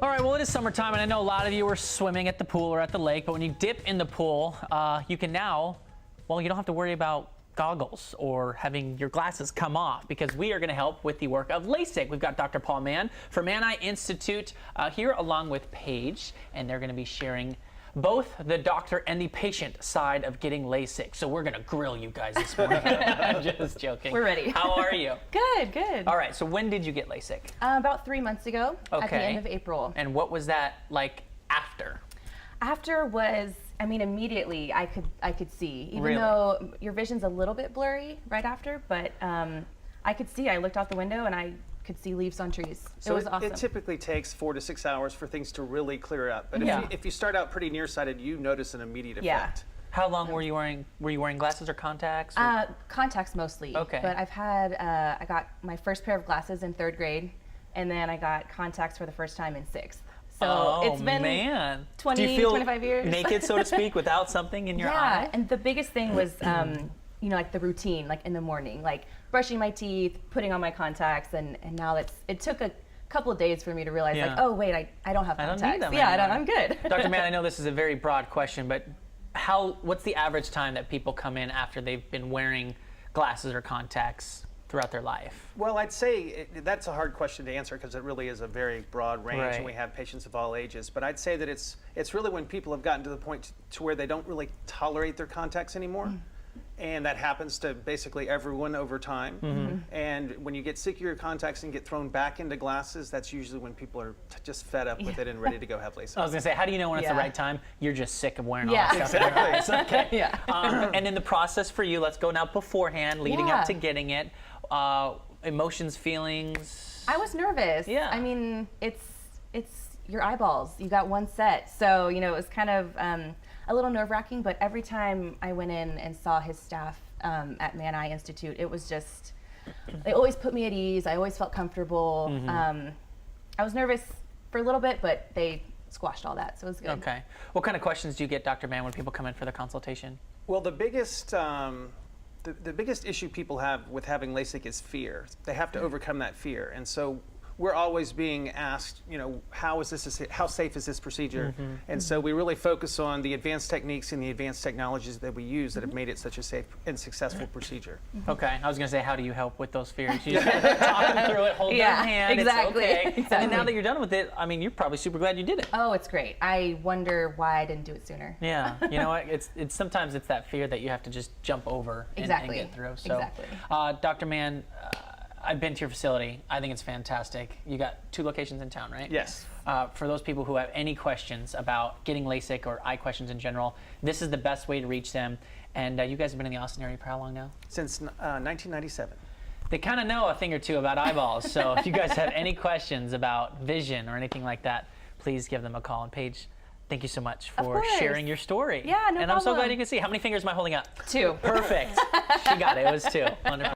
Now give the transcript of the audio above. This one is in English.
All right, well, it is summertime, and I know a lot of you are swimming at the pool or at the lake, but when you dip in the pool, you can now, well, you don't have to worry about goggles or having your glasses come off, because we are going to help with the work of LASIK. We've got Dr. Paul Mann from Mann Eye Institute here, along with Paige, and they're going to be sharing both the doctor and the patient side of getting LASIK. So we're going to grill you guys this morning. I'm just joking. We're ready. How are you? Good, good. All right, so when did you get LASIK? About 3 months ago, at the end of April. And what was that like after? After was, I mean, immediately I could see, even Really? though your vision's a little bit blurry right after, but I could see. I looked out the window and I could see leaves on trees. So it was awesome. It typically takes 4 to 6 hours for things to really clear up. But Yeah. if you start out pretty nearsighted, you notice an immediate Yeah. effect. How long were you wearing glasses or contacts? Or? Contacts mostly. Okay. But I've had, I got my first pair of glasses in 3rd grade, and then I got contacts for the first time in 6th. So it's been man. 20, Do you feel 25 years. naked, so to speak, without something in your eye? Yeah, and the biggest thing was, you know, like the routine, like in the morning, like brushing my teeth, putting on my contacts, and now it took a couple of days for me to realize, like, oh wait, I don't have I contacts. don't need them yeah, anymore. I'm good. Dr. Mann, I know this is a very broad question, but what's the average time that people come in after they've been wearing glasses or contacts throughout their life? Well, I'd say that's a hard question to answer because it really is a very broad range, Right. and we have patients of all ages. But I'd say that it's really when people have gotten to the point to where they don't really tolerate their contacts anymore. And that happens to basically everyone over time. And when you get sick of your contacts and get thrown back into glasses, that's usually when people are just fed up with it and ready to go have LASIK. I was going to say, how do you know when it's the Yeah. right time? You're just sick of wearing all Yeah. that stuff in your eyes. Okay. Yeah. And in the process for you, let's go now beforehand, leading up Yeah. to getting it. Emotions, feelings? I was nervous. Yeah. I mean, it's your eyeballs. You got one set, so you know it was kind of a little nerve-wracking. But every time I went in and saw his staff at Mann Eye Institute, it was just, they always put me at ease. I always felt comfortable. I was nervous for a little bit, but they squashed all that, so it was good. Okay. What kind of questions do you get, Dr. Mann, when people come in for the consultation? Well, the biggest issue people have with having LASIK is fear. They have to overcome that fear, and so we're always being asked, you know, how safe is this procedure? And so we really focus on the advanced techniques and the advanced technologies that we use that have made it such a safe and successful procedure. Okay, I was going to say, how do you help with those fears? You just talk them through it, hold their hand, exactly. it's okay. Exactly. And now that you're done with it, I mean, you're probably super glad you did it. Oh, it's great. I wonder why I didn't do it sooner. Yeah, you know what? It's sometimes it's that fear that you have to just jump over and get through. So, Exactly. Dr. Mann, I've been to your facility. I think it's fantastic. You got 2 locations in town, right? Yes. For those people who have any questions about getting LASIK or eye questions in general, this is the best way to reach them. And you guys have been in the Austin area for how long now? Since 1997. They kind of know a thing or two about eyeballs. So if you guys have any questions about vision or anything like that, please give them a call. And Paige, thank you so much for sharing your story. Yeah, no And I'm so glad problem. you can see. How many fingers am I holding up? 2. Perfect. She got it. It was 2. Wonderful.